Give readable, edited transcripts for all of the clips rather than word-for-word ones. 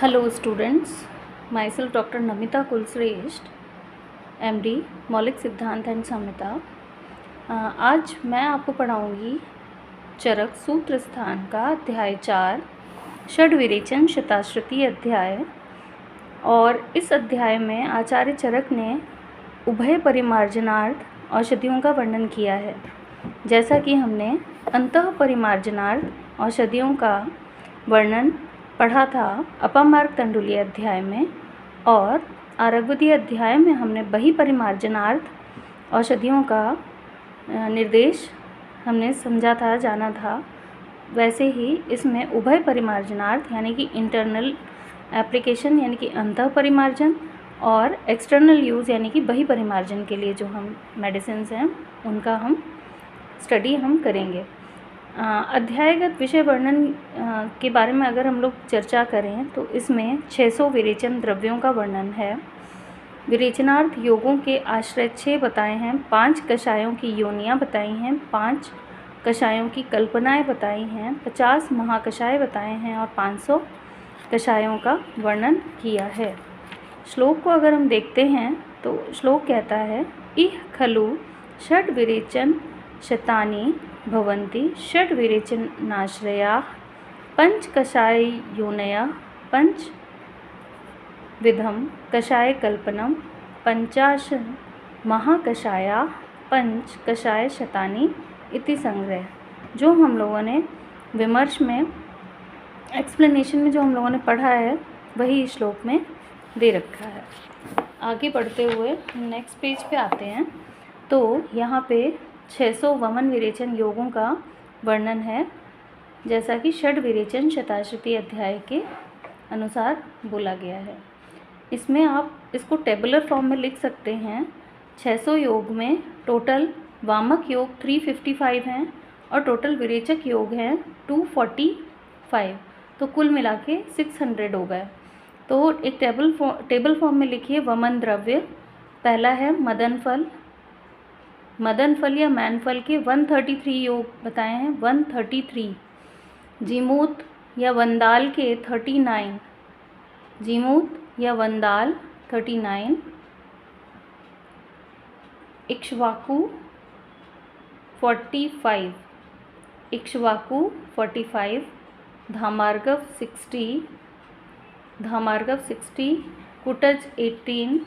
Hello students, myself Dr. Namita Kulshrestha, MD, मौलिक सिद्धांत and संहिता। आज मैं आपको पढ़ाऊंगी चरक सूत्र स्थान का अध्याय 4 षड्विरेचन शताश्रुति अध्याय। और इस अध्याय में आचार्य चरक ने उभय परिमार्जनार्थ औषधियों का वर्णन किया है। जैसा कि हमने अंतः परिमार्जनार्थ औषधियों का वर्णन पढ़ा था अपमार्ग तंडुलीय अध्याय में, और आरग्वदीय अध्याय में हमने बही परिमार्जनार्थ औषधियों का निर्देश हमने समझा था, जाना था। वैसे ही इसमें उभय परिमार्जनार्थ यानी कि इंटरनल एप्लीकेशन यानी कि अंतः परिमार्जन और एक्सटर्नल यूज़ यानी कि बही परिमार्जन के लिए जो हम मेडिसिन हैं उनका हम स्टडी हम करेंगे। अध्यायगत विषय वर्णन के बारे में अगर हम लोग चर्चा करें तो इसमें 600 विरेचन द्रव्यों का वर्णन है। विरेचनार्थ योगों के आश्रय 6 बताए हैं, 5 कषायों की योनियाँ बताई हैं, 5 कषायों की कल्पनाएं बताई हैं, 50 महाकषाय बताए हैं और 500 कषायों का वर्णन किया है। श्लोक को अगर हम देखते हैं तो श्लोक कहता है इह खलु षड् विरेचन शतानि भवन्ति षड् विरेचनाश्रयाः पंच कषाय योनयः पंच विधम कषाय कल्पनम 50 महाकषाया पंच कषाय शतानि इति संग्रह। जो हम लोगों ने विमर्श में एक्सप्लेनेशन में जो हम लोगों ने पढ़ा है वही श्लोक में दे रखा है। आगे बढ़ते हुए नेक्स्ट पेज पे आते हैं तो यहाँ पे 600 वमन विरेचन योगों का वर्णन है, जैसा कि षड् विरेचन शताश्रुति अध्याय के अनुसार बोला गया है। इसमें आप इसको टेबुलर फॉर्म में लिख सकते हैं। 600 योग में टोटल वामक योग 355 हैं और टोटल विरेचक योग हैं 245, तो कुल मिला के 600 हो गए। तो एक टेबल फॉर्म में लिखिए वमन द्रव्य। पहला है मदन फल या मैन फल के 133 योग बताए हैं, 133। जीमूत या वंदाल के 39, जीमूत या वंदाल 39। इक्ष्वाकु 45, इक्ष्वाकु 45। धामार्गव 60, कुटज 18,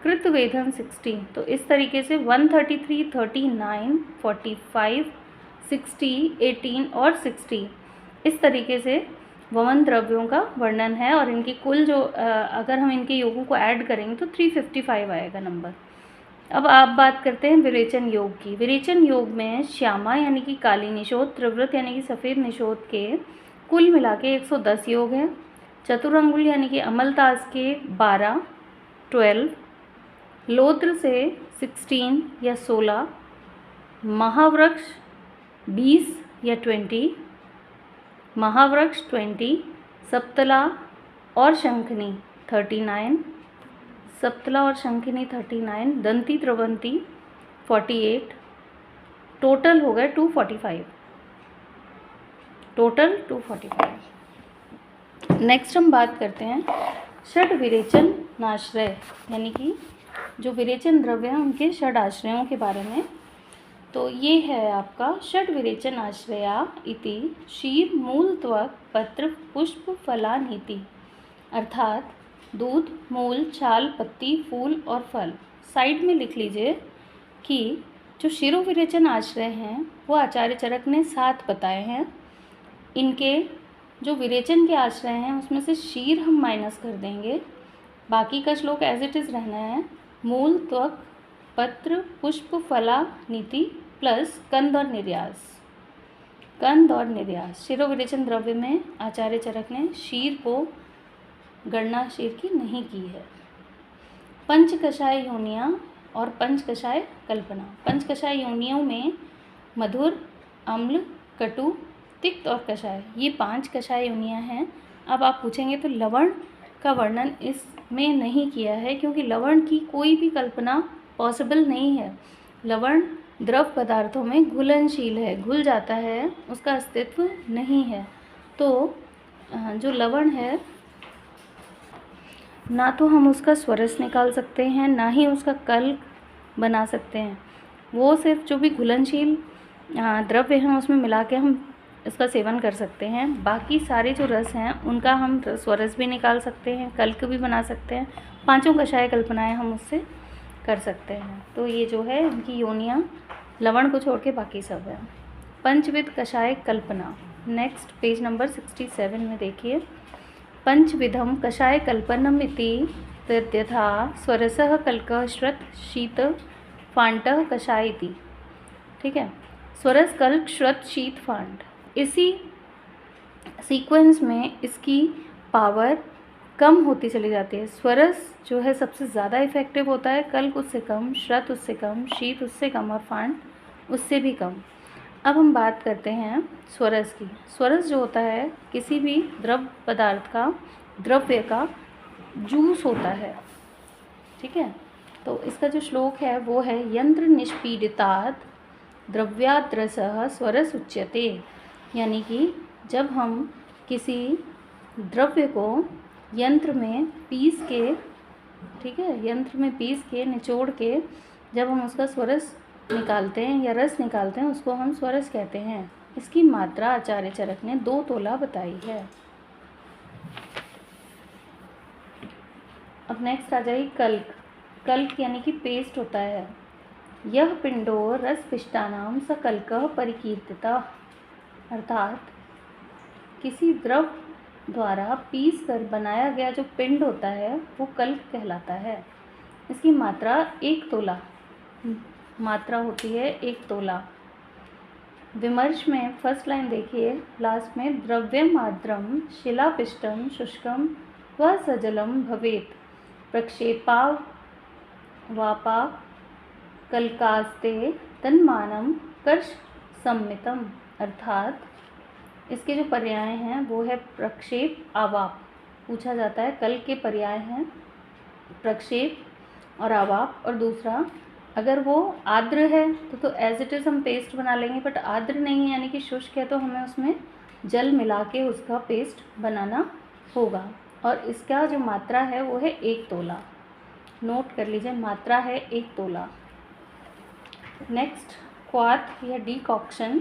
कृतवेधन 60। तो इस तरीके से 133, 39, 45, 60, 18 और 60 इस तरीके से वमन द्रव्यों का वर्णन है। और इनकी कुल जो अगर हम इनके योगों को ऐड करेंगे तो 355 आएगा नंबर। अब आप बात करते हैं विरेचन योग की। विरेचन योग में श्यामा यानी कि काली निशोध, त्रिव्रत यानी कि सफ़ेद निशोध के कुल मिला के 110 योग हैं। चतुरंगुल यानी कि अमलतास के 12, लोद्र से 16 या 16, महावृक्ष 20 या 20, महावृक्ष 20, सप्तला और शंखनी 39, सप्तला और शंखनी 39, दंती त्रवंती 48, टोटल हो गए 245, टोटल 245। नेक्स्ट हम बात करते हैं षड् विरेचन नाश्रय यानी कि जो विरेचन द्रव्य हैं उनके षड् आश्रयों के बारे में। तो ये है आपका षड् विरेचन आश्रया इति शीर मूल त्वक पत्र पुष्प फला नीति, अर्थात दूध, मूल, छाल, पत्ती, फूल और फल। साइड में लिख लीजिए कि जो शिरो विरेचन आश्रय हैं वो आचार्य चरक ने 7 बताए हैं। इनके जो विरेचन के आश्रय हैं उसमें से शीर हम माइनस कर देंगे, बाकी का श्लोक एज इट इज़ रहना है। मूल, त्वक, पत्र, पुष्प, फला, नीति प्लस कंद और निर्यास। शिरो विरेचन द्रव्य में आचार्य चरक ने शीर को गणना शीर की नहीं की है। पंचकषाय योनियाँ और पंचकषाय कल्पना। पंचकषाय योनियों में मधुर, अम्ल, कटु, तिक्त और कषाय, ये 5 कषाय योनियाँ हैं। अब आप पूछेंगे तो लवण का वर्णन इसमें नहीं किया है क्योंकि लवण की कोई भी कल्पना पॉसिबल नहीं है। लवण द्रव पदार्थों में घुलनशील है, घुल जाता है, उसका अस्तित्व नहीं है। तो जो लवण है, ना तो हम उसका स्वरस निकाल सकते हैं, ना ही उसका कल्क बना सकते हैं। वो सिर्फ जो भी घुलनशील द्रव्य हैं उसमें मिला के हम इसका सेवन कर सकते हैं। बाकी सारे जो रस हैं उनका हम स्वरस भी निकाल सकते हैं, कल्क भी बना सकते हैं, पांचों कषाय कल्पनाएं हम उससे कर सकते हैं। तो ये जो है इनकी योनियाँ लवण को छोड़ के बाकी सब है। पंचविध कषाय कल्पना, नेक्स्ट पेज नंबर 67 में देखिए। पंचविधम कषाय कल्पनम इति तद्यथा स्वरसः कल्कः श्रुत शीत फाण्डः कषाय इति। ठीक है, स्वरस कल्क श्रुत शीत फाण्ड, इसी सीक्वेंस में इसकी पावर कम होती चली जाती है। स्वरस जो है सबसे ज़्यादा इफेक्टिव होता है, कल्क उससे कम, श्रुत उससे कम, शीत उससे कम और फाण्ड उससे भी कम। अब हम बात करते हैं स्वरस की। स्वरस जो होता है किसी भी द्रव पदार्थ का, द्रव्य का जूस होता है। ठीक है, तो इसका जो श्लोक है वो है यंत्र निष्पीडितात् द्रव्यात् रसः स्वरस उच्यते। यानी कि जब हम किसी द्रव्य को यंत्र में पीस के, ठीक है, यंत्र में पीस के निचोड़ के जब हम उसका स्वरस निकालते हैं या रस निकालते हैं उसको हम स्वरस कहते हैं। इसकी मात्रा आचार्य चरक ने 2 तोला बताई है। अब नेक्स्ट आ जाएगी कल्क। कल्क यानी कि पेस्ट होता है। यह पिंडो रस पिष्टानाम स कल्कः परिकीर्तिता, अर्थात किसी द्रव द्वारा पीस कर बनाया गया जो पिंड होता है वो कल्क कहलाता है। इसकी मात्रा 1 तोला मात्रा होती है, 1 तोला। विमर्श में फर्स्ट लाइन देखिए, लास्ट में द्रव्यम आर्द्रम शिलापिष्टम शुष्कम व सजलम भवेत प्रक्षेपा वापा कल्कास्ते तन्मानम कर्ष सम्मितम। अर्थात इसके जो पर्याय हैं वो है प्रक्षेप, आवाप। पूछा जाता है कल के पर्याय हैं प्रक्षेप और आवाप। और दूसरा, अगर वो आर्द्र है तो एज इट इज़ हम पेस्ट बना लेंगे, बट आर्द्र नहीं है यानी कि शुष्क है तो हमें उसमें जल मिला के उसका पेस्ट बनाना होगा। और इसका जो मात्रा है वो है 1 तोला। नोट कर लीजिए, मात्रा है 1 तोला। नेक्स्ट क्वाथ या डीकॉक्शन।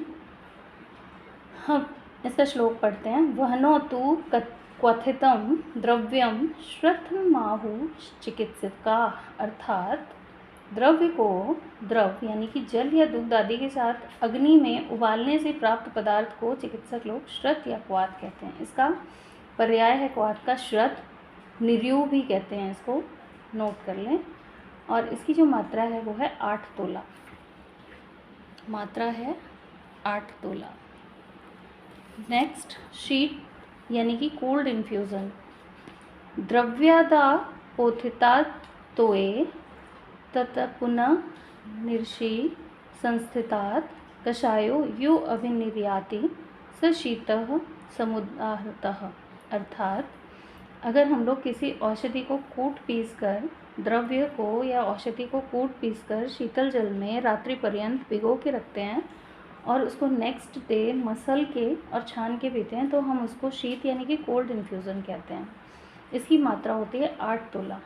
हम इसका श्लोक पढ़ते हैं। वहनो तु क्वथितम द्रव्यम श्रुतमाहु चिकित्सिका। अर्थात द्रव्य को, द्रव यानी कि जल या दूध आदि के साथ अग्नि में उबालने से प्राप्त पदार्थ को चिकित्सक लोग श्रुत या क्वाथ कहते हैं। इसका पर्याय है क्वाथ का श्रुत, निर्यु भी कहते हैं इसको, नोट कर लें। और इसकी जो मात्रा है वो है 8 तोला। मात्रा है 8 तोला। नेक्स्ट शीट यानी कि कोल्ड इन्फ्यूज़न। द्रव्यादा पोथिता तोये तत पुनः निर्षि संस्थितात् कषायो यो अभिनिर्याति स शीतः समुदाहृतः। अर्थात अगर हम लोग किसी औषधि को कूट पीस कर, द्रव्य को या औषधि को कूट पीस कर शीतल जल में रात्रि पर्यंत भिगो के रखते हैं और उसको नेक्स्ट डे मसल के और छान के पीते हैं तो हम उसको शीत यानी कि कोल्ड इन्फ्यूज़न कहते हैं। इसकी मात्रा होती है 8 तोला।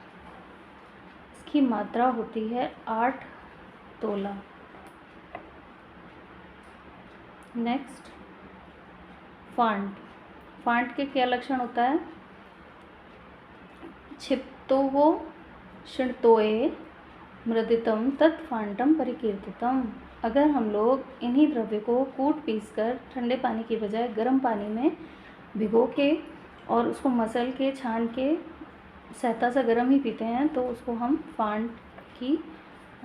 इसकी मात्रा होती है 8 तोला। नेक्स्ट फांड। फांड के क्या लक्षण होता है? क्षिप्तो वो क्षिणतोये मृदितम तत्फांडम परिकीर्तितम। अगर हम लोग इन्हीं द्रव्य को कूट पीस कर ठंडे पानी की बजाय गर्म पानी में भिगो के और उसको मसल के छान के सहता सा गर्म ही पीते हैं तो उसको हम फांड की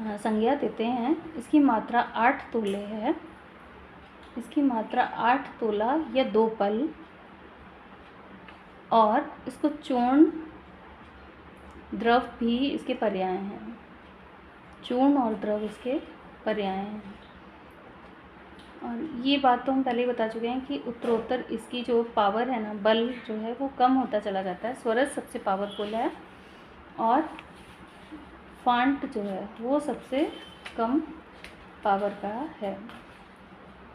संज्ञा देते हैं। इसकी मात्रा 8 तोले है। इसकी मात्रा 8 तोला या 2 पल। और इसको चूर्ण द्रव भी इसके पर्याय हैं। चूर्ण और द्रव इसके पर्याय हैं। और ये बात तो हम पहले ही बता चुके हैं कि उत्तरोत्तर इसकी जो पावर है ना, बल जो है वो कम होता चला जाता है। स्वरस सबसे पावरफुल है और फांट जो है वो सबसे कम पावर का है।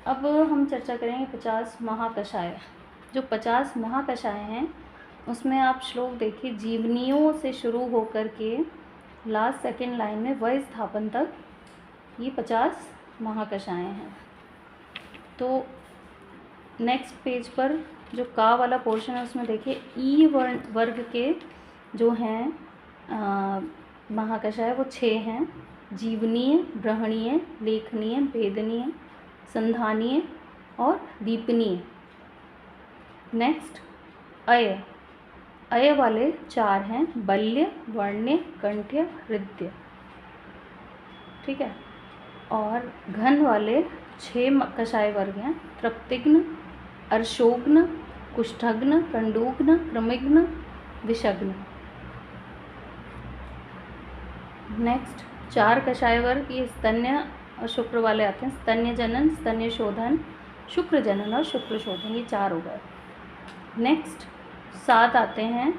अब हम चर्चा करेंगे 50 महाकषाय। जो 50 महाकषाय हैं उसमें आप श्लोक देखिए, जीवनियों से शुरू होकर के लास्ट सेकेंड लाइन में वह स्थापन तक ये 50 महाकषाय हैं। तो नेक्स्ट पेज पर जो का वाला पोर्शन है उसमें देखिए ई वर्ग के जो हैं महाकषाय वो 6 हैं। जीवनीय, ब्रहणीय, लेखनीय, भेदनीय, संधानीय और दीपनीय। नेक्स्ट अय वाले 4 हैं, बल्य, वर्ण्य, कंठ्य, हृदय। ठीक है। और घन वाले 6 कषाय वर्ग हैं, तृप्तिघ्न, अर्शोघ्न, कुष्ठघ्न, कंडूघ्न, क्रमिघ्न, विषघ्न। नेक्स्ट 4 कषाय वर्ग ये स्तन्य और शुक्र वाले आते हैं, स्तन्य जनन, स्तन्य शोधन, शुक्र जनन और शुक्र शोधन, ये 4 हो गए। नेक्स्ट 7 आते हैं,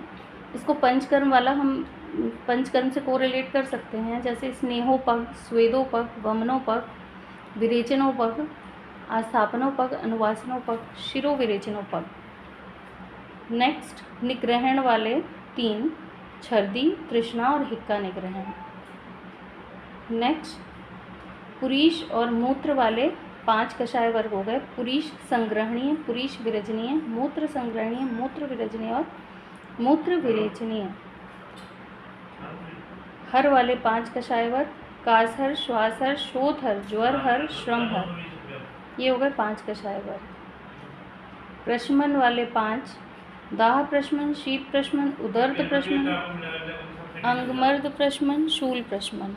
इसको पंचकर्म वाला हम पंचकर्म से कोरिलेट कर सकते हैं, जैसे स्नेहोपग, स्वेदोपग, वमनोपग, विरेचनोपग, आस्थापनोपग, अनुवासनोपग, शिरोविरेचनोपग। नेक्स्ट निग्रहण वाले 3, छर्दी, तृष्णा और हिक्का निग्रहण। नेक्स्ट पुरीश और मूत्र वाले 5 कषाय वर्ग हो गए, पुरीश संग्रहणीय, पुरीश विरजनीय, मूत्र संग्रहणीय, मूत्र विरजनीय और मूत्र विरेचनीय। हर वाले 5 कषाय वर्ग, कासहर, श्वासहर, शोथहर, ज्वरहर, श्रमहर, ये हो गए 5 कषाय वर्ग। प्रशमन वाले 5, दाह प्रशमन, शीत प्रशमन, उदर्त प्रशमन, अंगमर्द प्रशमन, शूल प्रशमन।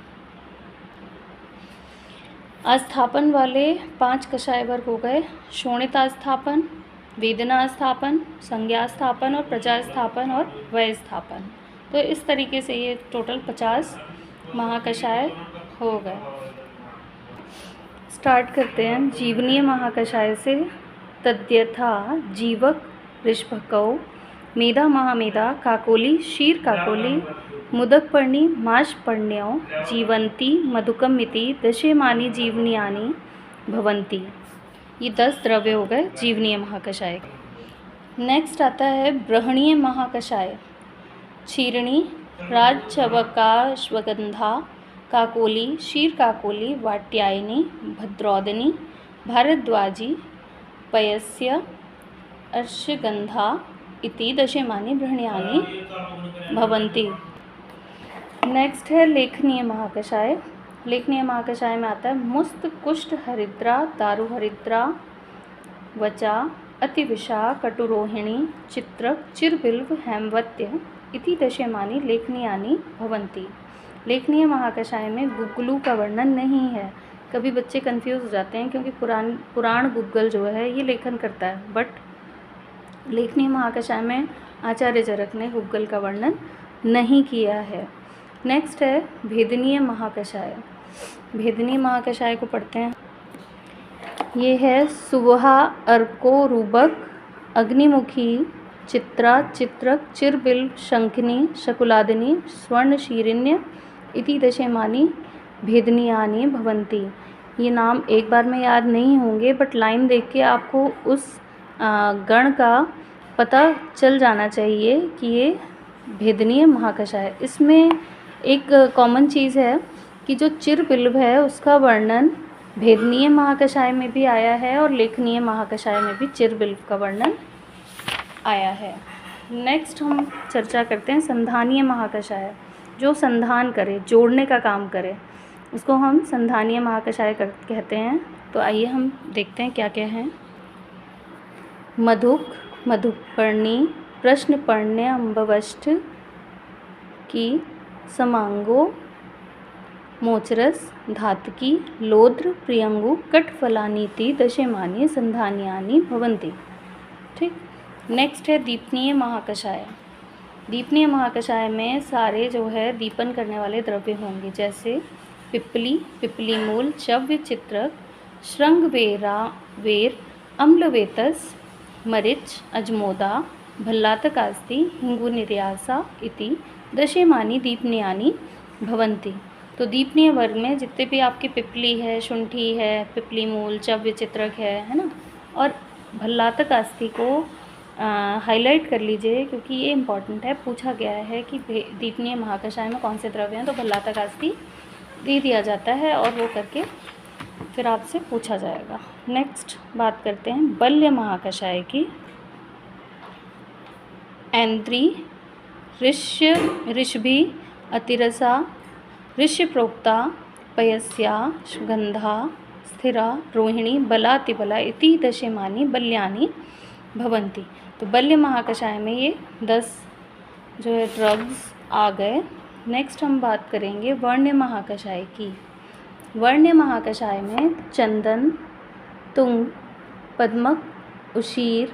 आस्थापन वाले 5 कषाय वर्ग हो गए, शोणितास्थापन, वेदनास्थापन, संज्ञास्थापन और प्रजास्थापन और वयस्थापन। तो इस तरीके से ये टोटल 50 महाकषाय हो गए। स्टार्ट करते हैं जीवनीय महाकषाय से। तद्यथा जीवक, ऋषभकौ, मेधा महामेधा, काकोली, क्षीर काकोली, मुदकपर्णी, माशपर्ण्यौ, जीवंती, मधुकमिति, दशेमानी जीवनीयानि भवन्ति। ये 10 द्रव्य हो गए जीवनीय महाकषाय। नेक्स्ट आता है ब्रहणीय महाकषाय। क्षीरणी, राजचवकाश्वगंधा, काकोली, क्षीर काकोली, वाट्यायनी, भद्रौदनी, भारद्वाजी, पयस्य, अर्शगंधा इति दशेमानी ब्रहण्यानि भवन्ति। नेक्स्ट है लेखनीय महाकषाय। लेखनीय महाकषाय में आता है मुस्त, कुष्ठ, हरिद्रा, दारु हरिद्रा, वचा, अतिविषा, कटुरोहिणी, चित्रक, चिरबिल्व, हेमवत्य इति दशेमानी लेखनीयानि भवन्ति। लेखनीय महाकषाय में गुग्गुलू का वर्णन नहीं है। कभी बच्चे कंफ्यूज हो जाते हैं क्योंकि पुराण गुग्गल जो है ये लेखन करता है, बट लेखनीय महाकषाय में आचार्य चरक ने गुग्गल का वर्णन नहीं किया है। नेक्स्ट है भेदनीय महाकषाय। भेदनीय महाकषाय को पढ़ते हैं। ये है सुवहा, अर्को, रूबक, अग्निमुखी, चित्रा, चित्रक, चिरबिल्व, शंखिनी, शकुलादिनी, स्वर्णशीरिण्य इति दशेमानी भेदनीयानि भवन्ति। ये नाम एक बार में याद नहीं होंगे, बट लाइन देख के आपको उस गण का पता चल जाना चाहिए कि ये भेदनीय महाकषाय। इसमें एक कॉमन चीज़ है कि जो चिरबिल्व है उसका वर्णन भेदनीय महाकषाय में भी आया है और लेखनीय महाकषाय में भी चिरबिल्व का वर्णन आया है। नेक्स्ट हम चर्चा करते हैं संधानीय महाकषाय। जो संधान करे, जोड़ने का काम करे, उसको हम संधानीय महाकषाय कहते हैं। तो आइए हम देखते हैं क्या क्या हैं। मधुक, मधुपर्णी, प्रश्नपर्ण्य, अम्बवष्ठ की, समांगो, मोचरस, धातकी, लोद्र, प्रियंगु, कटफलानीति दशेमानी संधानीयानि भवन्ति। ठीक। नेक्स्ट है दीपनीय महाकषाय। दीपनीय महाकषाय में सारे जो है दीपन करने वाले द्रव्य होंगे, जैसे पिप्पली, पिप्पली मूल, चव्य, चित्रक, श्रृंगवेरा, वेर, अम्लवेतस, मरिच, अजमोदा, भल्लातकास्ति, हिंगुनिर्यासा इति दशेमानी दीपनीयानि भवन्ति। तो दीपनीय वर्ग में जितने भी आपकी पिपली है, शुंठी है, पिपली मूल, चव्य चित्रक है ना, और भल्लातक अस्थि को हाईलाइट कर लीजिए क्योंकि ये इम्पॉर्टेंट है, पूछा गया है कि दीपनीय महाकषाय में कौन से द्रव्य हैं, तो भल्लातक अस्थि दे दिया जाता है और वो करके फिर आपसे पूछा जाएगा। नेक्स्ट बात करते हैं बल्य महाकषाय की। ऐन्द्री, ऋष्य, ऋषभि, अतिरसा, ऋष्य प्रोक्ता, पयस्या, गंधा, स्थिरा, रोहिणी, बलातिबला इति दशमानि बल्यानि भवन्ति। तो बल्य महाकषाय में ये 10 जो है ड्रग्स आ गए। नेक्स्ट हम बात करेंगे वर्ण्य महाकषाय की। वर्ण्य महाकषाय में चंदन, तुंग, पद्मक, उशीर,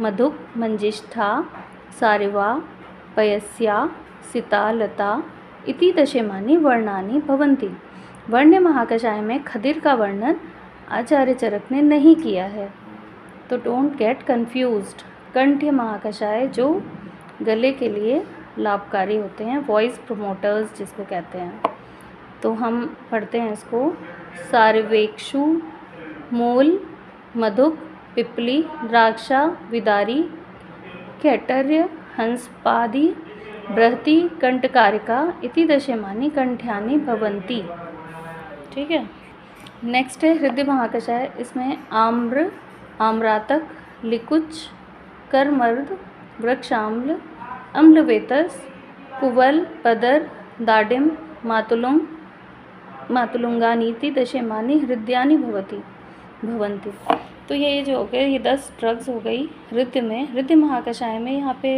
मधुक, मंजिष्ठा, सारिवा, पयस्या, सिता, लता इति दशमानि वर्णानि भवन्ति। वर्ण्य महाकषाय में खदिर का वर्णन आचार्य चरक ने नहीं किया है, तो डोंट गेट कंफ्यूज्ड। कंठ्य महाकषाय जो गले के लिए लाभकारी होते हैं, वॉइस प्रोमोटर्स जिसको कहते हैं, तो हम पढ़ते हैं इसको। सार्वेक्षु, मूल, मधुक, पिपली, द्राक्षा, विदारी, कैटर्य, हंसपादी, बृहति, कंठकारिका इति दशमानि कंठ्यानि भवन्ति। ठीक है। नेक्स्ट है हृदय महाकषाय। इसमें आम्र, आम्रातक, लिकुच, करमर्द, वृक्षाम्ल, अम्लवेतस, कुवल, पदर, दाडिम, मातुलुंग, मातुलुंगानीति दशमानि हृदयानि भवन्ति। तो ये जो हो गए, ये 10 ड्रग्स हो गई हृदय में। हृदय महाकषाय में यहाँ पे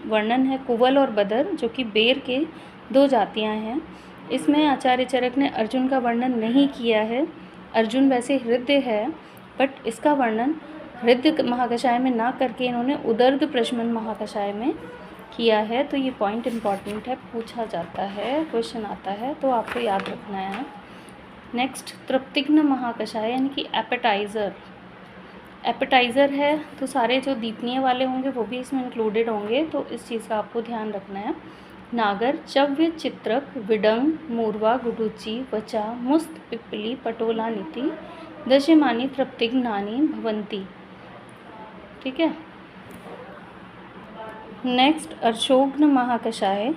वर्णन है कुवल और बदर, जो कि बेर के 2 जातियाँ हैं। इसमें आचार्य चरक ने अर्जुन का वर्णन नहीं किया है। अर्जुन वैसे हृदय है, बट इसका वर्णन हृदय महाकषाय में ना करके इन्होंने उदर्द प्रशमन महाकषाय में किया है। तो ये पॉइंट इम्पॉर्टेंट है, पूछा जाता है, क्वेश्चन आता है, तो आपको याद रखना है। नेक्स्ट तृप्तिग्न महाकषाय यानी कि एपेटाइज़र। एपेटाइज़र है तो सारे जो दीपनीय वाले होंगे वो भी इसमें इंक्लूडेड होंगे, तो इस चीज़ का आपको ध्यान रखना है। नागर, चव्य, चित्रक, विडंग, मूर्वा, गुडुचि, वचा, मुस्त, पिपली, पटोला नीति दशमानि तृप्तिग्नानि भवन्ति। ठीक है। नेक्स्ट अर्शोग्न महाकषाय।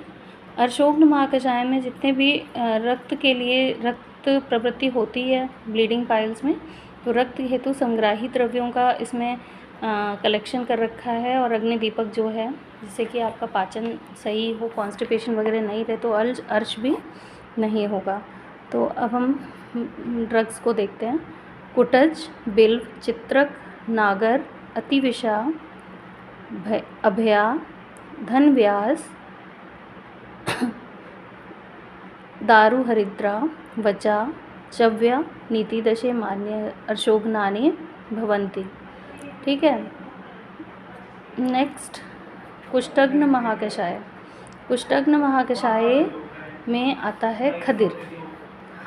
अर्शोग्न महाकषाय में जितने भी रक्त के लिए रक्त प्रवृत्ति होती है ब्लीडिंग पाइल्स में, तो रक्त हेतु संग्राही द्रव्यों का इसमें कलेक्शन कर रखा है। और अग्निदीपक जो है, जिससे कि आपका पाचन सही हो, कॉन्स्टिपेशन वगैरह नहीं रहे, तो अर्श भी नहीं होगा। तो अब हम ड्रग्स को देखते हैं। कुटज, बिल्व, चित्रक, नागर, अतिविषा, अभया, धनव्यास, दारु हरिद्रा, वचा, चव्या नीति दशमानि अर्शोग्नानि भवन्ति। ठीक है। नेक्स्ट कुष्ठग्न महाकषाय। कुष्ठग्न महाकषाय में आता है खदिर।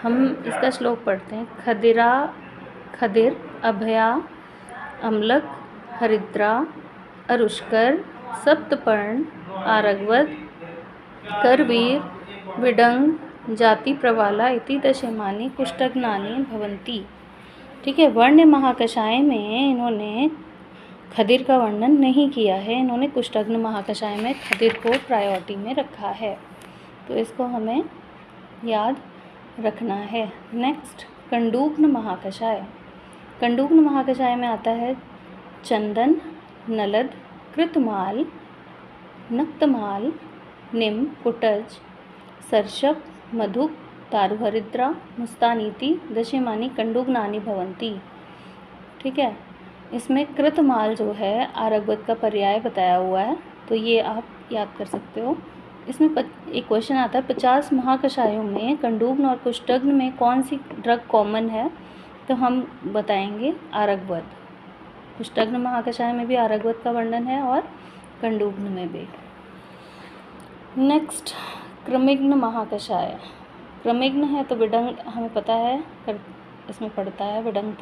हम इसका श्लोक पढ़ते हैं। खदिरा, खदिर, अभया, अम्लक, हरिद्रा, अरुष्कर, सप्तपर्ण, आरगवद, करवीर, विडंग, जाति प्रवाला इति दशमानि कुष्ठग्नानि भवन्ति। ठीक है। वर्ण्य महाकषाय में इन्होंने खदिर का वर्णन नहीं किया है, इन्होंने कुष्ठग्न महाकषाय में खदिर को प्रायोरिटी में रखा है, तो इसको हमें याद रखना है। नेक्स्ट कंडूग्न महाकषाय। कंडूग्न महाकषाय में आता है चंदन, नलद, कृतमाल, नक्तमाल, निम, कुटज, सरशप, मधुक, दारुहरिद्रा, मुस्तानीति दशमानि कंडूग्नानि भवन्ति। ठीक है। इसमें कृतमाल जो है आरगवद का पर्याय बताया हुआ है, तो ये आप याद कर सकते हो। इसमें एक क्वेश्चन आता है 50 महाकषायों में कंडूग्न और कुष्ठग्न में कौन सी ड्रग कॉमन है, तो हम बताएंगे आरगवद। कुष्ठग्न महाकषाय में भी आरगवद का वर्णन है और कंडूग्न में भी। नेक्स्ट क्रमिग्न महाकषाय। क्रमिग्न है तो विडंग हमें पता है, इसमें पढ़ता है विडंग,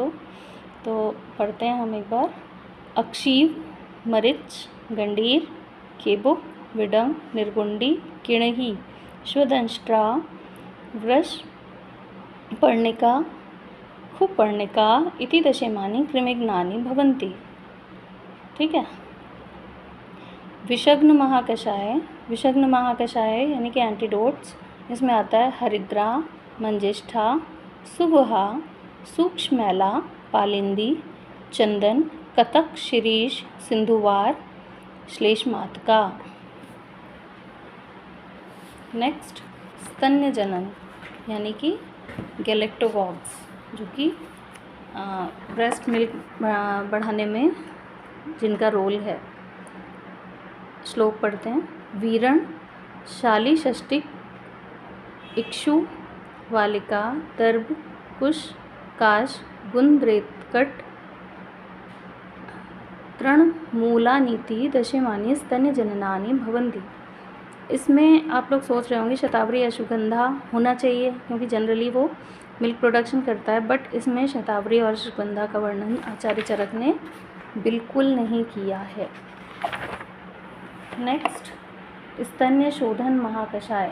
तो पढ़ते हैं हम एक बार। अक्षीव, मरिच, गंडीर, केबुक, विडंग, निर्गुंडी, किणही, श्वदंष्ट्रा, वृष पर्णिका खूब पर्णिका इति दशेमानी कृमिघ्नानि भवन्ति। ठीक है। विषग्न महाकषाय यानी कि एंटीडोट्स, इसमें आता है हरिद्रा, मंजिष्ठा, सुवहा, सूक्ष्मैला, पालिंदी, चंदन, कतक, शिरीष, सिंधुवार, श्लेष्मातका। नेक्स्ट, स्तन्य जनन यानी कि गैलेक्टोकॉक्स, जो कि ब्रेस्ट मिल्क बढ़ाने में जिनका रोल है। श्लोक पढ़ते हैं। वीरण, शाली, षष्टिक, इक्षु, वालिका, दर्भ, कुश, काश, गुंद, रेतकट, तृणमूलानीति दशेमानी स्तन्य जननानि भवन्ति। इसमें आप लोग सोच रहे होंगे शतावरी अश्वगंधा होना चाहिए, क्योंकि जनरली वो मिल्क प्रोडक्शन करता है, बट इसमें शतावरी और अश्वगंधा का वर्णन आचार्य चरक ने बिल्कुल नहीं किया है। नेक्स्ट, स्तन्य शोधन महाकषाय।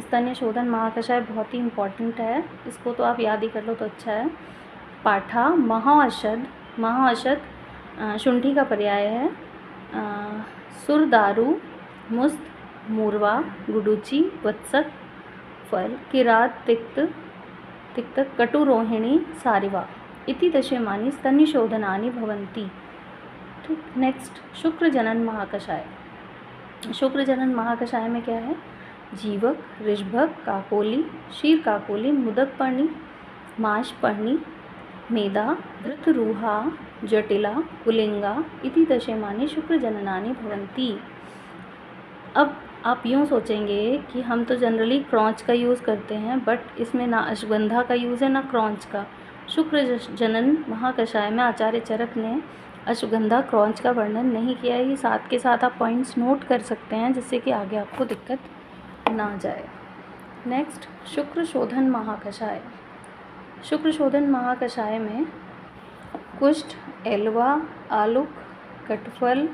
स्तन्य शोधन महाकषाय बहुत ही इम्पॉर्टेंट है, इसको तो आप याद ही कर लो तो अच्छा है। पाठा, महाऔषध शुंठी का पर्याय है। सुरदारू, मुस्त, मूर्वा, गुडुचि, वत्सक, फल, किरात, तिक्त, कटुरोहिणी, सारिवा इति दशेमानी स्तन्यशोधनानि भवन्ति। ठीक। नेक्स्ट, शुक्र जनन महाकषाय। शुक्र जनन महाकषाय में क्या है? जीवक, ऋषभक, काकोली, क्षीर काकोली, मुदक पर्णी, माश पर्णी, मेदा, धृतरूहा, जटिला, कुलिंगा इति दशेमानी शुक्र जननानि भवन्ति। अब आप यूँ सोचेंगे कि हम तो जनरली क्रॉच का यूज़ करते हैं, बट इसमें ना अश्वगंधा का यूज़ है ना क्रॉच का। शुक्र जनन महाकषाय में आचार्य चरक ने अश्वगंधा क्रॉच का वर्णन नहीं किया है। ये साथ के साथ आप पॉइंट्स नोट कर सकते हैं, जिससे कि आगे आपको दिक्कत ना जाए। नेक्स्ट, शुक्र शोधन महाकषाय। शुक्र शोधन महाकषाय में कुष्ठ, एलवा, आलुक, कटफल,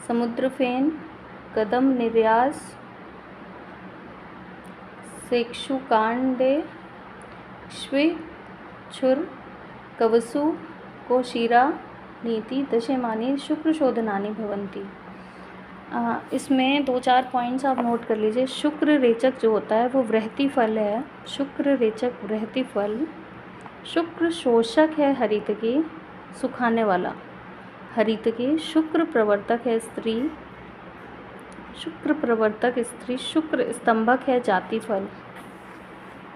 समुद्रफेन, कदम निर्यास, सेक्षुकांडे, श्वे, छुर, कवसु, कोशीरा नीति दशेमानी शुक्र शोधनानि भवन्ति। इसमें 2-4 पॉइंट्स आप नोट कर लीजिए। शुक्र रेचक जो होता है वो वृहति फल है। शुक्र रेचक वृहति फल। शुक्र शोषक है हरितकी, सुखाने वाला हरितकी। शुक्र प्रवर्तक है स्त्री, शुक्र प्रवर्तक स्त्री। शुक्र स्तंभक है जाति फल।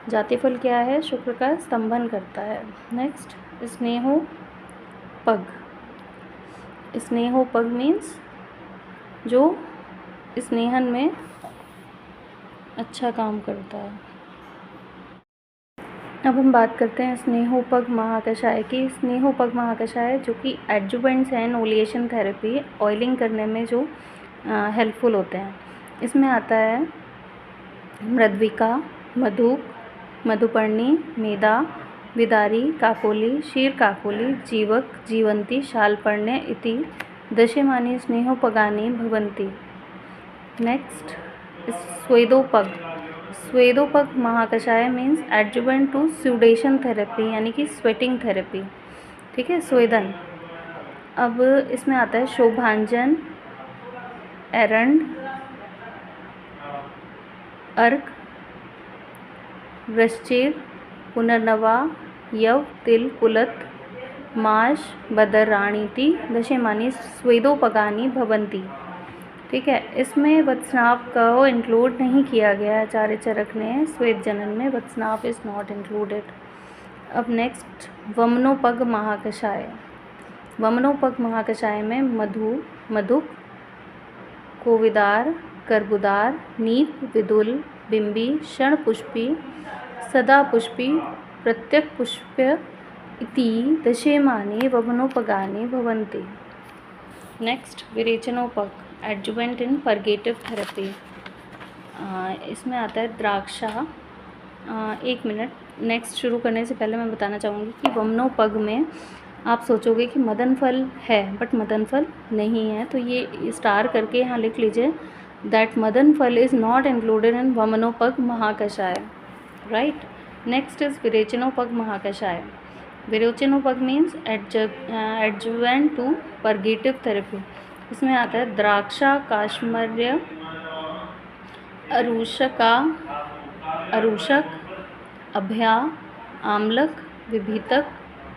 जाति फल क्या है? शुक्र का स्तंभन करता है। नेक्स्ट, स्नेहोपग। स्नेहोपग मीन्स जो स्नेहन में अच्छा काम करता है। अब हम बात करते हैं स्नेहोपग महाकषाय की। स्नेहोपग महाकषाय जो कि एडजुवेंट्स हैं ओलिएशन थेरेपी, ऑयलिंग करने में जो हेल्पफुल होते हैं। इसमें आता है मृद्विका, मधुक, मधुपर्णी, मेदा, विदारी, काकोली, क्षीर काकोली, जीवक, जीवंती, शालपर्ण्य इति दशेमानी स्नेहोपगानि भवन्ति। नेक्स्ट, स्वेदोपग। स्वेदोपग महाकषाय means adjuvant to sudation therapy, यानी कि स्वेटिंग थेरेपी। ठीक है, स्वेदन। अब इसमें आता है शोभांजन, एरंड, अर्क, वृश्चिर, पुनर्नवा, यव, तिल, कुलत, माश, बदराणीति दशेमानी स्वेदोपगानि भवन्ति। ठीक है, इसमें वत्सनाभ को इंक्लूड नहीं किया गया आचार्य चरक ने। स्वेद जनन में वत्सनाभ इज़ नॉट इंक्लूडेड। अब नेक्स्ट, वमनोपग महाकषाय। वमनोपग महाकषाय में मधु, मधुक, कोविदार, कर्बुदार, नीप, विदुल, बिंबी, क्षणपुष्पी, सदापुष्पी, प्रत्यक पुष्प्य इति दशेमानी वमनोपगानि भवन्ति। नेक्स्ट, विरेचनोपग, एडजुवेंट इन परगेटिव थेरेपी। इसमें आता है द्राक्षा। 1 मिनट, नेक्स्ट शुरू करने से पहले मैं बताना चाहूँगी कि वमनोपग में आप सोचोगे कि मदन फल है, बट मदन फल नहीं है। तो ये स्टार करके यहाँ लिख लीजिए दैट मदन फल इज़ नॉट इंक्लूडेड इन वमनोपग महाकषाय। right? Next is विरेचनोपग महाकषाय. विरेचनोपग means adjuvant to purgative therapy. इसमें आता है द्राक्षा, काश्मर्य, अरूषक, अभ्या, आमलक, विभीतक,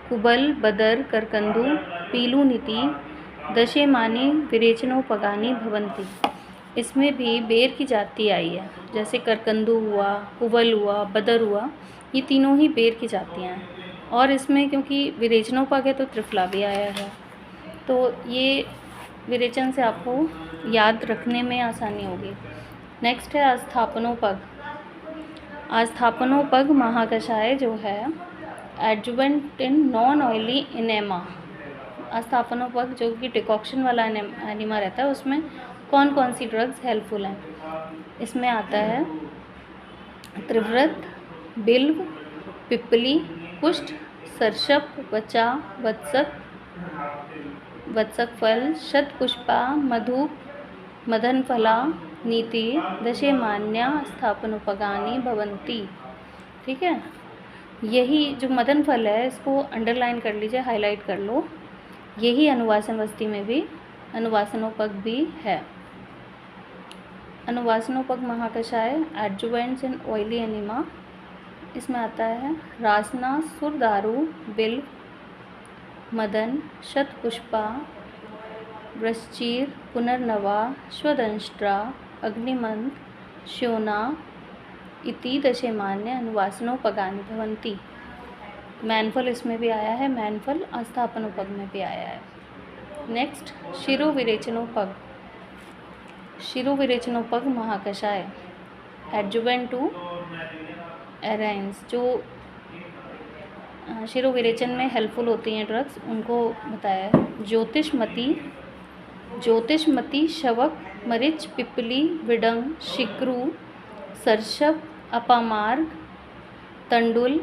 कुबल, बदर, करकंदू, पीलूनीति, दशेमानी विरेचनोपगानी भवन्ति. इसमें भी बेर की जाति आई है, जैसे करकंदू हुआ, कुबल हुआ, बदर हुआ, ये तीनों ही बेर की जातियाँ हैं. और इसमें क्योंकि विरेचनोपग है तो त्रिफला भी आया है, तो ये विरेचन से आपको याद रखने में आसानी होगी. नेक्स्ट है आस्थापनोपग. आस्थापनोपग महाकषाय जो है adjuvant in non oily enema. आस्थापनोपग जो कि डिकॉक्शन वाला एनिमा रहता है, उसमें कौन कौन सी ड्रग्स हेल्पफुल हैं. इसमें आता है त्रिव्रत, बिल्व, पिप्पली, कुष्ठ, सरशप, वचा, वत्सक फल, शतपुष्पा, मधु, मदनफला, नीति, दशेमान्या स्थापनोपगानी भवन्ति. ठीक है, यही जो मदन फल है इसको अंडरलाइन कर लीजिए, हाईलाइट कर लो. यही अनुवासन वस्ती में भी अनुवासनोपग भी है. अनुवासनोपग महाकषाय एडजुवेंट्स इन ऑयली एनिमा. इसमें आता है रासना, सुरदारू, बिल्व, मदन, शतपुष्पा, वृश्चिर, पुनर्नवा, स्वदंष्ट्रा, अग्निमंत, श्योना इति दशेमान्य अनुवासनोपगानी भवन्ति. मैनफल इसमें भी आया है, मैनफल आस्थापनोपग में भी आया है. नेक्स्ट शिरोविरेचनोपग. शिरोविरेचनोपग महाकषाय एडजुवेंट टू एराइंस. जो शिरोविरेचन में हेल्पफुल होती हैं ड्रग्स, उनको बताया है. ज्योतिषमती, शवक, मरीच, पिपली, विडंग, शिक्रु, सरशप, अपामार्ग, तंडुल,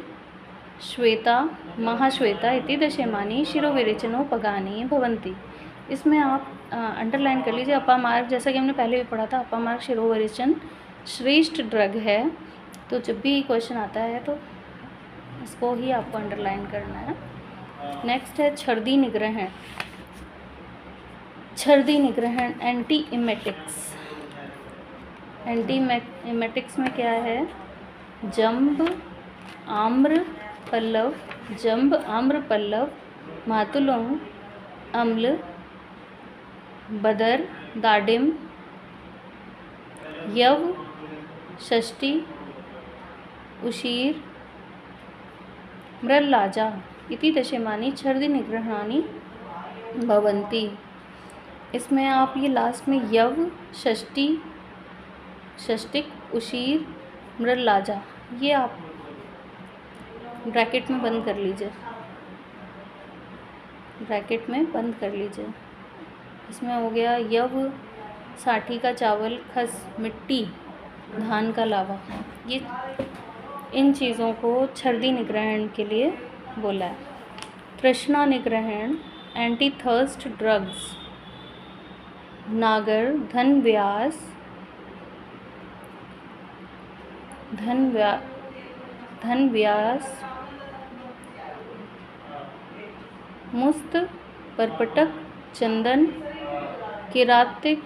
श्वेता, महाश्वेता इति दशेमानी शिरोविरेचनोपगानी भवन्ति. इसमें आप अंडरलाइन कर लीजिए. अपामार्ग जैसा कि हमने पहले भी पढ़ा था, अपामार्ग शिरोविरेचन श्रेष्ठ ड्रग है, तो जब भी क्वेश्चन आता है तो इसको ही आपको अंडरलाइन करना है. नेक्स्ट है छर्दी निग्रहण. छर्दी निग्रहण एंटी इमेटिक्स. एंटी इमेटिक्स में क्या है? जंब, आम्र, पल्लव, मातुलंग, अम्ल, बदर, दाडिम, यव, षष्ठी, उशीर, मृल्लाजा इति दशेमानी छर्दी निग्रहणानि भवन्ति. इसमें आप ये लास्ट में यव, षष्टिक, उशीर, मृल्लाजा, ये आप ब्रैकेट में बंद कर लीजिए. इसमें हो गया यव, साठी का चावल, खस, मिट्टी, धान का लावा. ये इन चीज़ों को छर्दी निग्रहण के लिए बोला है. तृष्णा निग्रहण एंटी थर्स्ट ड्रग्स. नागर, धनव्यास, मुस्त, परपटक, चंदन, किरातिक,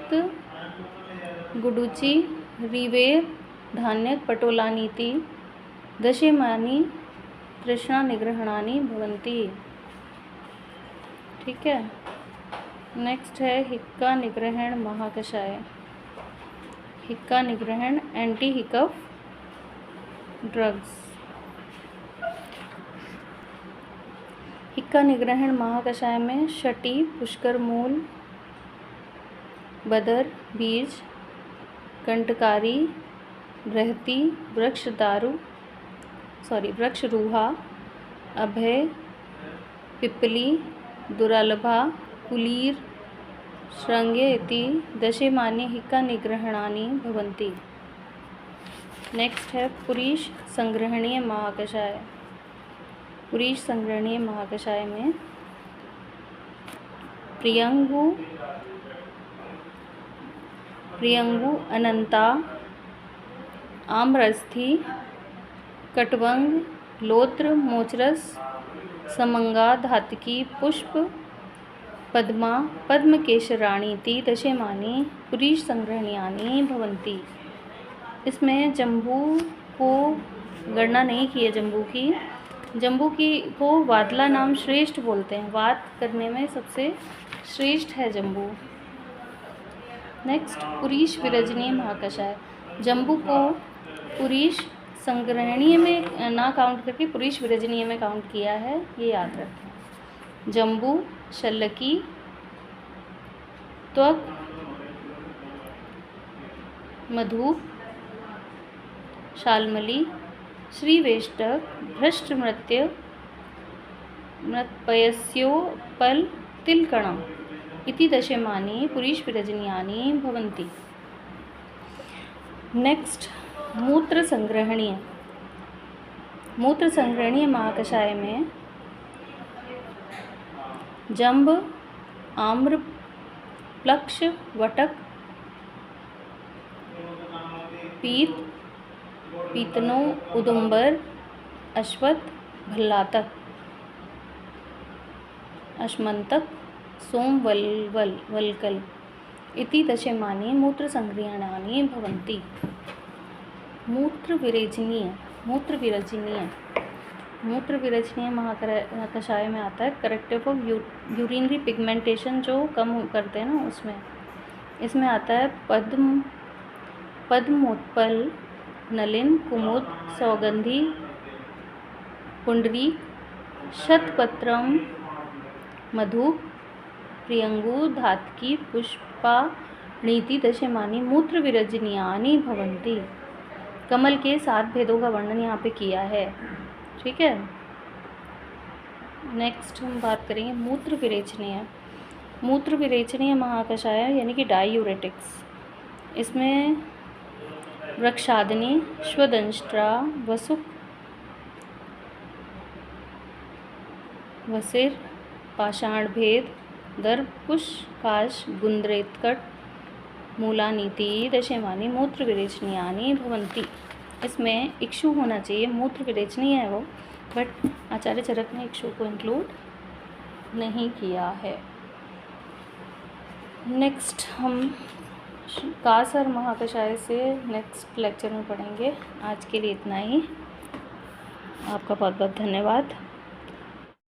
गुडुचि, रिवेर, धान्यक, पटोलानीति, दशेमानी तृष्णा निग्रहणानि भवन्ति. ठीक है. नेक्स्ट है हिक्का निग्रहण महाकषाय. हिक्का निग्रहण एंटी हिकफ ड्रग्स. हिक्का निग्रहण महाकषाय में शटी, पुष्कर मूल, बदर, बीज, कंटकारी, बृहति, वृक्ष रूहा, अभय, पिप्पली, दुरालभा, कुलीर, श्रृंगे इति दशेमानी हिक्का निग्रहणानि भवन्ति. नेक्स्ट है पुरीश संग्रहणीय महाकषाय. पुरीश संग्रहणीय महाकषाय में प्रियंगु, अनंता, आम्रस्थि, कटवंग, लोत्र, मोचरस, समंगा, धातकी, पुष्प, पद्मा, पद्मकेशराणीति दशेमानि पुरीशसंग्रहणीयानि भवन्ति। इसमें जम्बू को गणना नहीं की है। जम्बू की को वादला नाम श्रेष्ठ बोलते हैं। वाद करने में सबसे श्रेष्ठ है जम्बू। नेक्स्ट, पुरीश विरजनीय महाकषाय। जम्बू को पुरीश संग्रहणीय में ना काउंट करके पुरीश विरजनीय में काउंट किया है, ये याद रखें। जम्बू, शल्लकी, त्वक, मधु, शाल्मली, श्रीवेष्टक, भ्रष्टमृत्य, मृत्पयस्योपल, तिलकणम इति दशेमानि पुरीशविरजनीयानि भवन्ति। नेक्स्ट, मूत्र संग्रहणीय महाकषाय में जंब, आम्र, प्लक्ष, वटक, पीत, पीतनो, उदुम्बर, अश्वत्थ, भल्लातक, अश्मंतक, सोमवल्कल इति दशेमानि मूत्रसंग्रहणानि भवन्ति। मूत्रविरजनीय महाकषाय में आता है करेक्टिव ऑफ यूरिनरी पिगमेंटेशन जो कम करते हैं ना, इसमें आता है पद्मोत्पल, नलिन, कुमुद, सौगंधी, पुंडरी, शतपत्रम, मधु, प्रियंगु, धातकी, पुष्पा नीति दशेमानि मूत्रविरजनीयानि भवन्ति। कमल के 7 भेदों का वर्णन यहाँ पे किया है। ठीक है। नेक्स्ट हम बात करेंगे मूत्रविरेचनीय महाकषाय यानी कि डायूरेटिक्स। इसमें वृक्षादनी, श्वदंष्ट्रा, वसुक, वसिर, पाषाण भेद, दर्भ, कुश, काश, गुंद्रेतकट, मूलानीति दशेमानि मूत्रविरेचनीयानि भवन्ति। इसमें इक्षु होना चाहिए, मूत्रविरेचनीय है वो, बट आचार्य चरक ने इक्षु को इंक्लूड नहीं किया है। नेक्स्ट हम कासर महाकषाय से नेक्स्ट लेक्चर में पढ़ेंगे। आज के लिए इतना ही। आपका बहुत बहुत धन्यवाद।